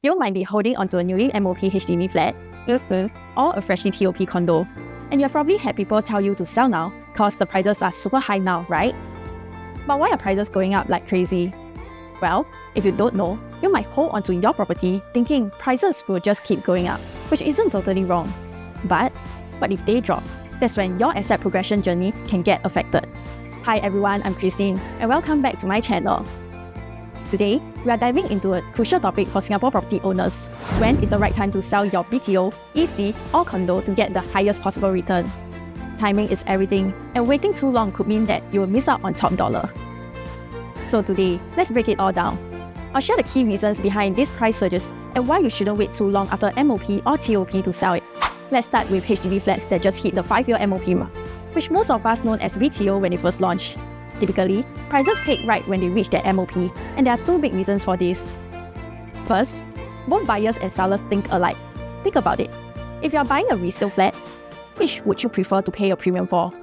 You might be holding onto a newly MOP HDB flat, or a freshly TOP condo. And you've probably had people tell you to sell now because the prices are super high now, right? But why are prices going up like crazy? Well, if you don't know, you might hold onto your property thinking prices will just keep going up, which isn't totally wrong. But if they drop, that's when your asset progression journey can get affected. Hi everyone, I'm Christine, and welcome back to my channel. Today, we are diving into a crucial topic for Singapore property owners. When is the right time to sell your BTO, EC, or condo to get the highest possible return? Timing is everything, and waiting too long could mean that you will miss out on top dollar. So today, let's break it all down. I'll share the key reasons behind these price surges and why you shouldn't wait too long after MOP or TOP to sell it. Let's start with HDB flats that just hit the 5-year MOP mark, which most of us known as BTO when it first launched. Typically, prices peak right when they reach their MOP, and there are two big reasons for this. First, both buyers and sellers think alike. Think about it. If you are buying a resale flat, which would you prefer to pay a premium for?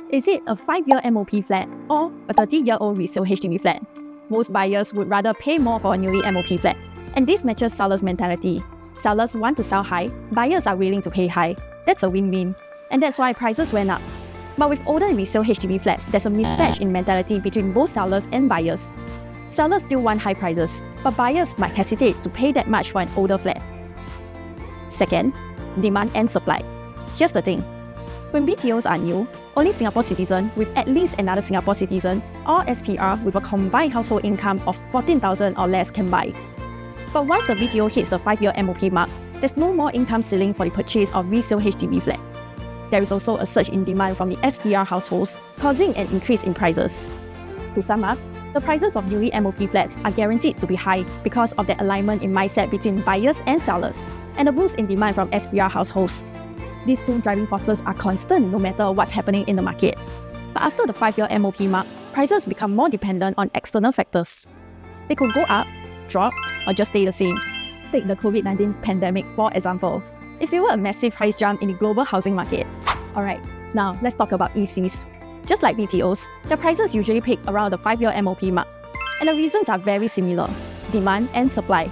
Is it a 5-year MOP flat or a 30-year-old resale HDB flat? Most buyers would rather pay more for a newly MOP flat, and this matches sellers' mentality. Sellers want to sell high, buyers are willing to pay high. That's a win-win, and that's why prices went up. But with older resale HDB flats, there's a mismatch in mentality between both sellers and buyers. Sellers still want high prices, but buyers might hesitate to pay that much for an older flat. Second, demand and supply. Here's the thing. When BTOs are new, only Singapore citizens with at least another Singapore citizen or SPR with a combined household income of 14,000 or less can buy. But once the BTO hits the 5-year MOP mark, there's no more income ceiling for the purchase of resale HDB flat. There is also a surge in demand from the SPR households, causing an increase in prices. To sum up, the prices of newly MOP flats are guaranteed to be high because of the alignment in mindset between buyers and sellers, and a boost in demand from SPR households. These two driving forces are constant no matter what's happening in the market. But after the 5-year MOP mark, prices become more dependent on external factors. They could go up, drop, or just stay the same. Take the COVID-19 pandemic for example. It fueled a massive price jump in the global housing market. Alright, now let's talk about ECs. Just like BTOs, their prices usually peak around the 5-year MOP mark. And the reasons are very similar: demand and supply.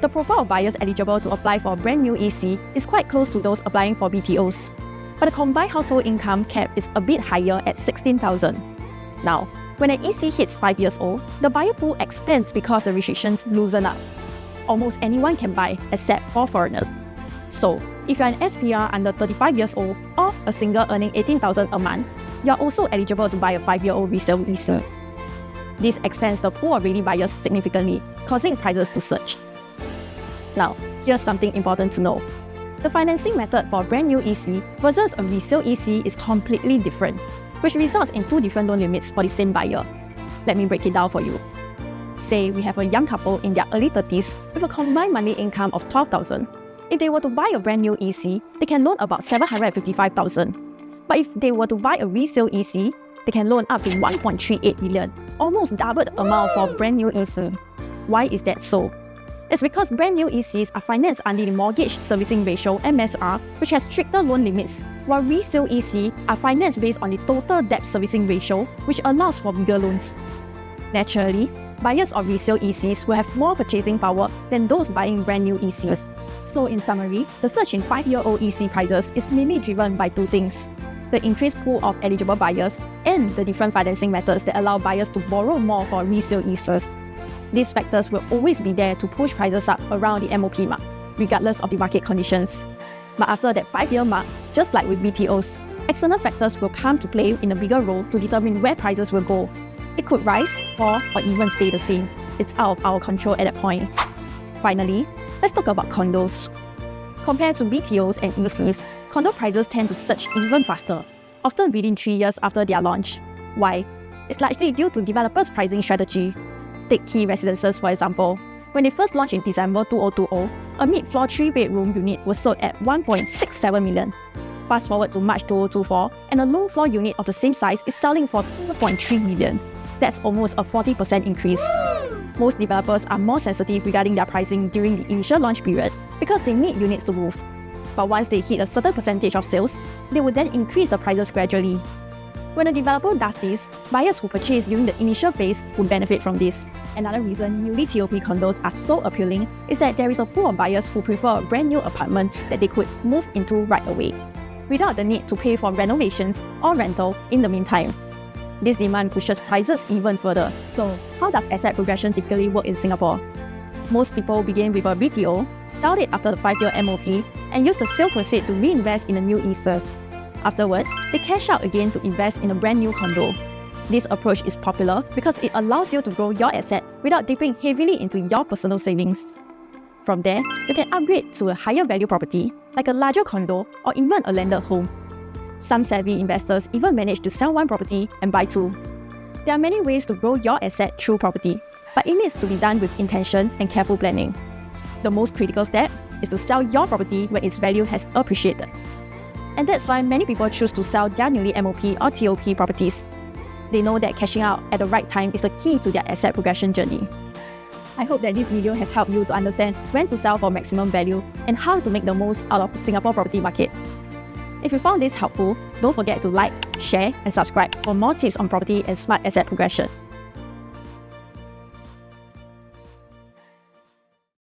The profile of buyers eligible to apply for a brand new EC is quite close to those applying for BTOs. But the combined household income cap is a bit higher at 16,000. Now, when an EC hits 5 years old, the buyer pool expands because the restrictions loosen up. Almost anyone can buy except for foreigners. So, if you're an SPR under 35 years old or a single earning 18,000 a month, you're also eligible to buy a 5-year-old resale EC. This expands the pool of ready buyers significantly, causing prices to surge. Now, here's something important to know. The financing method for a brand new EC versus a resale EC is completely different, which results in two different loan limits for the same buyer. Let me break it down for you. Say we have a young couple in their early 30s with a combined monthly income of 12,000. If they were to buy a brand new EC, they can loan about 755,000. But if they were to buy a resale EC, they can loan up to 1.38 million, almost double the amount for a brand new EC. Why is that so? It's because brand new ECs are financed under the Mortgage Servicing Ratio (MSR), which has stricter loan limits, while resale EC are financed based on the Total Debt Servicing Ratio, which allows for bigger loans. Naturally, buyers of resale ECs will have more purchasing power than those buying brand new ECs. So in summary, the surge in 5-year-old EC prices is mainly driven by two things: the increased pool of eligible buyers and the different financing methods that allow buyers to borrow more for resale ECs. These factors will always be there to push prices up around the MOP mark, regardless of the market conditions. But after that 5-year mark, just like with BTOs, external factors will come to play in a bigger role to determine where prices will go. It could rise, fall, or even stay the same. It's out of our control at that point. Finally, let's talk about condos. Compared to BTOs and ECs, condo prices tend to surge even faster, often within 3 years after their launch. Why? It's largely due to developers' pricing strategy. Take key residences for example. When they first launched in December 2020, a mid-floor 3-bedroom unit was sold at 1.67 million. Fast forward to March 2024, and a low-floor unit of the same size is selling for 2.3 million. That's almost a 40% increase. Most developers are more sensitive regarding their pricing during the initial launch period because they need units to move. But once they hit a certain percentage of sales, they will then increase the prices gradually. When a developer does this, buyers who purchase during the initial phase will benefit from this. Another reason newly TOP condos are so appealing is that there is a pool of buyers who prefer a brand new apartment that they could move into right away, without the need to pay for renovations or rental in the meantime. This demand pushes prices even further. So, how does asset progression typically work in Singapore? Most people begin with a BTO, sell it after the 5-year MOP, and use the sale proceeds to reinvest in a new e-serve. Afterward, they cash out again to invest in a brand new condo. This approach is popular because it allows you to grow your asset without dipping heavily into your personal savings. From there, you can upgrade to a higher value property, like a larger condo or even a landed home. Some savvy investors even manage to sell one property and buy two. There are many ways to grow your asset through property, but it needs to be done with intention and careful planning. The most critical step is to sell your property when its value has appreciated. And that's why many people choose to sell their newly MOP or TOP properties. They know that cashing out at the right time is the key to their asset progression journey. I hope that this video has helped you to understand when to sell for maximum value and how to make the most out of the Singapore property market. If you found this helpful, don't forget to like, share, and subscribe for more tips on property and smart asset progression.